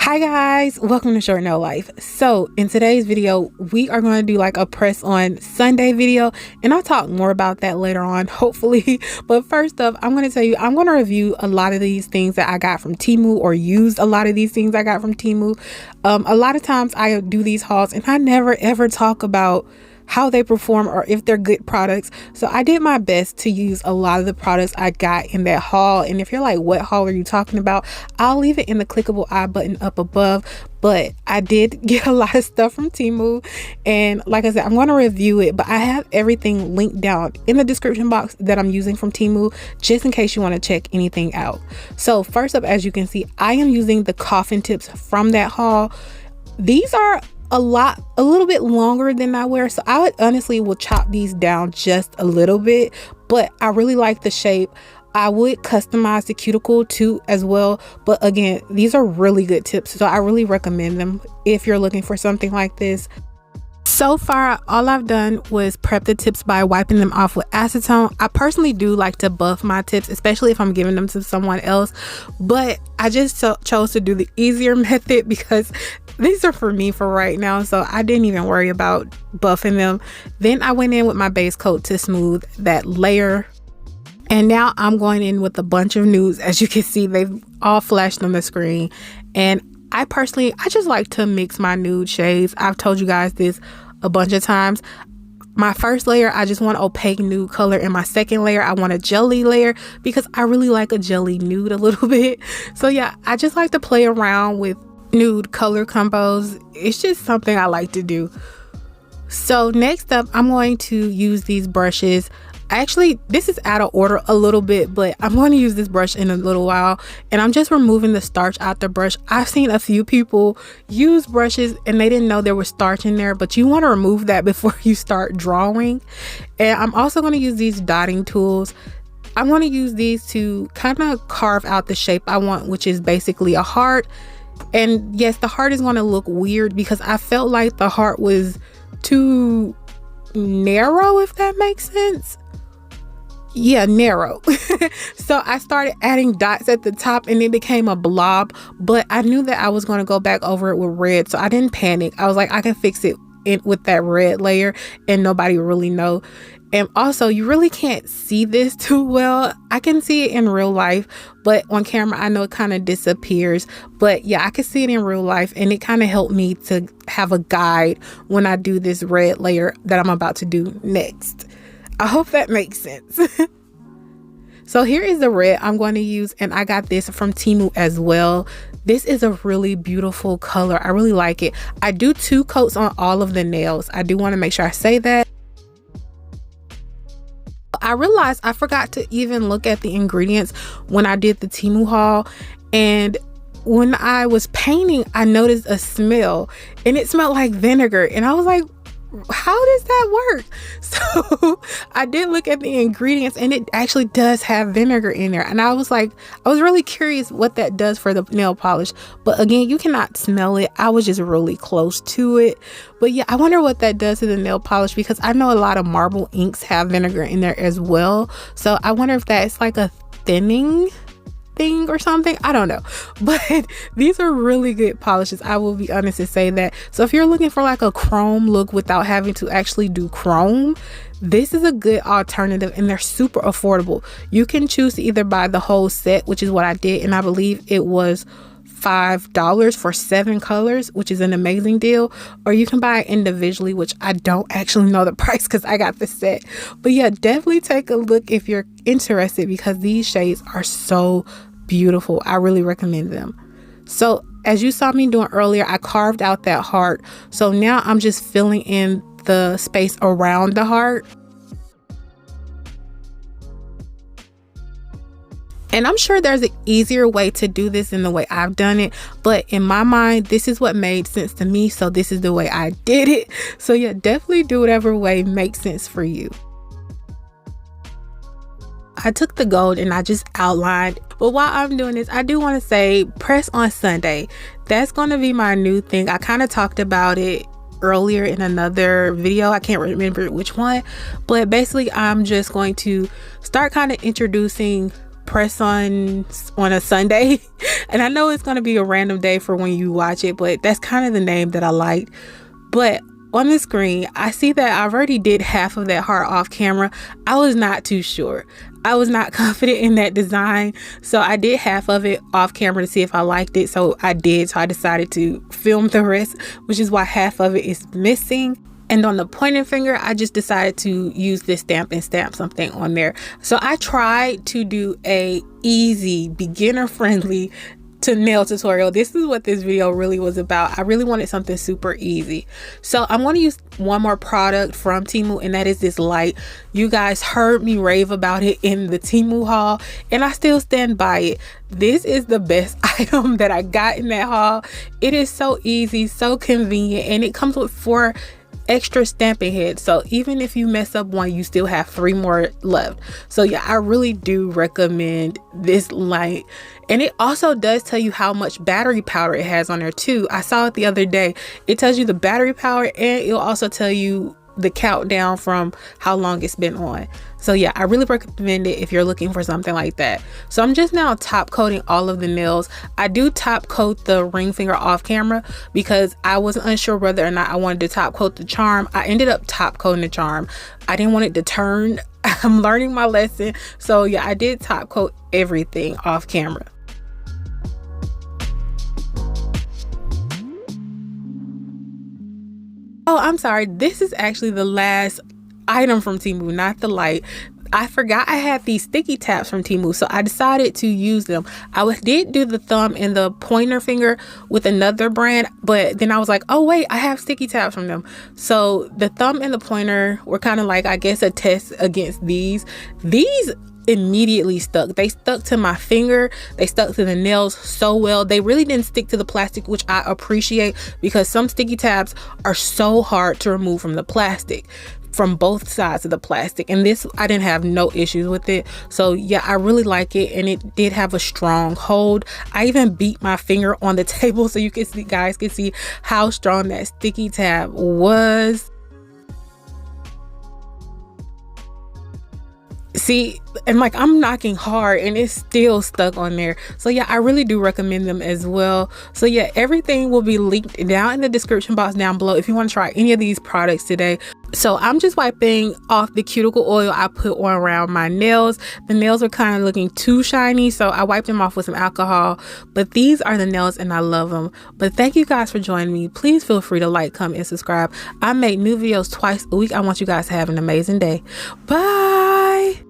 Hi guys, welcome to Short Nail Life. So in today's video we are going to do like a press on Sunday video, and I'll talk more about that later on hopefully. But first up, I'm going to tell you I'm going to review a lot of these things that I got from Temu, or used a lot of these things I got from Temu. A lot of times I do these hauls and I never ever talk about how they perform or if they're good products. So I did my best to use a lot of the products I got in that haul. And if you're like, what haul are you talking about? I'll leave it in the clickable I button up above. But I did get a lot of stuff from Temu, and like I said, I'm going to review it, but I have everything linked down in the description box that I'm using from Temu, just in case you want to check anything out. So first up, as you can see, I am using the coffin tips from that haul. These are a little bit longer than I wear, so I would honestly will chop these down just a little bit, but I really like the shape. I would customize the cuticle too as well, but again, these are really good tips, so I really recommend them if you're looking for something like this. So far, all I've done was prep the tips by wiping them off with acetone. I personally do like to buff my tips, especially if I'm giving them to someone else, but I just chose to do the easier method because these are for me for right now, so I didn't even worry about buffing them. Then I went in with my base coat to smooth that layer, and now I'm going in with a bunch of nudes. As you can see, they've all flashed on the screen, and I just like to mix my nude shades. I've told you guys this a bunch of times. My first layer, I just want opaque nude color, and my second layer, I want a jelly layer because I really like a jelly nude a little bit. So yeah, I just like to play around with nude color combos. It's just something I like to do. So next up, I'm going to use these brushes. Actually, this is out of order a little bit, but I'm going to use this brush in a little while, and I'm just removing the starch out the brush. I've seen a few people use brushes and they didn't know there was starch in there, but you want to remove that before you start drawing. And I'm also going to use these dotting tools. I'm going to use these to kind of carve out the shape I want, which is basically a heart. And yes, the heart is going to look weird because I felt like the heart was too narrow, if that makes sense. Yeah, narrow. So I started adding dots at the top and it became a blob, but I knew that I was going to go back over it with red, so I didn't panic. I was like, I can fix it with that red layer and nobody will really know. And also, you really can't see this too well. I can see it in real life, but on camera I know it kind of disappears. But yeah, I can see it in real life, and it kind of helped me to have a guide when I do this red layer that I'm about to do next. I hope that makes sense. So here is the red I'm going to use, and I got this from Temu as well. This is a really beautiful color. I really like it. I do 2 coats on all of the nails. I do want to make sure I say that. I realized I forgot to even look at the ingredients when I did the Temu haul, and when I was painting I noticed a smell, and it smelled like vinegar, and I was like, how does that work? So I did look at the ingredients, and it actually does have vinegar in there, and I was really curious what that does for the nail polish, but again, you cannot smell it. I was just really close to it. But yeah, I wonder what that does to the nail polish, because I know a lot of marble inks have vinegar in there as well, so I wonder if that's like a thinning thing or something. I don't know, but these are really good polishes. I will be honest and say that. So if you're looking for like a chrome look without having to actually do chrome, this is a good alternative, and they're super affordable. You can choose to either buy the whole set, which is what I did, and I believe it was $5 for 7 colors, which is an amazing deal, or you can buy it individually, which I don't actually know the price because I got the set. But yeah, definitely take a look if you're interested, because these shades are so beautiful. I really recommend them. So as you saw me doing earlier, I carved out that heart, so now I'm just filling in the space around the heart. And I'm sure there's an easier way to do this than the way I've done it, but in my mind, this is what made sense to me, so this is the way I did it. So yeah, definitely do whatever way makes sense for you. I took the gold and I just outlined, but while I'm doing this, I do want to say press on Sunday. That's going to be my new thing. I kind of talked about it earlier in another video. I can't remember which one, but basically I'm just going to start kind of introducing press on a Sunday. And I know it's going to be a random day for when you watch it, but that's kind of the name that I liked. But on the screen, I see that I've already did half of that heart off camera. I was not too sure. I was not confident in that design. So I did half of it off camera to see if I liked it. So I did. So I decided to film the rest, which is why half of it is missing. And on the pointer finger, I just decided to use this stamp and stamp something on there. So I tried to do a easy, beginner friendly to nail tutorial. This is what this video really was about. I really wanted something super easy. So I'm going to use one more product from Temu, and that is this light. You guys heard me rave about it in the Temu haul, and I still stand by it. This is the best item that I got in that haul. It is so easy, so convenient, and it comes with 4 extra stamping heads, so even if you mess up one, you still have 3 more left. So yeah, I really do recommend this light. And it also does tell you how much battery power it has on there too. I saw it the other day. It tells you the battery power, and it'll also tell you the countdown from how long it's been on. So yeah, I really recommend it if you're looking for something like that. So I'm just now top coating all of the nails. I do top coat the ring finger off camera because I was unsure whether or not I wanted to top coat the charm. I ended up top coating the charm. I didn't want it to turn. I'm learning my lesson. So yeah, I did top coat everything off camera. Oh, I'm sorry. This is actually the last item from Temu, not the light. I forgot I had these sticky tabs from Temu, so I decided to use them. Did do the thumb and the pointer finger with another brand, but then I was like, oh wait, I have sticky tabs from them. So the thumb and the pointer were kind of like, I guess, a test against these. These immediately stuck. They stuck to my finger. They stuck to the nails so well. They really didn't stick to the plastic, which I appreciate, because some sticky tabs are so hard to remove from the plastic, from both sides of the plastic. And this, I didn't have no issues with it. So yeah, I really like it, and it did have a strong hold. I even beat my finger on the table so you can see, guys can see how strong that sticky tab was. See, and like I'm knocking hard and it's still stuck on there. So yeah, I really do recommend them as well. So yeah, everything will be linked down in the description box down below if you want to try any of these products today. So I'm just wiping off the cuticle oil I put on around my nails. The nails are kind of looking too shiny, so I wiped them off with some alcohol. But these are the nails and I love them. But thank you guys for joining me. Please feel free to like, comment, and subscribe. I make new videos twice a week. I want you guys to have an amazing day. Bye.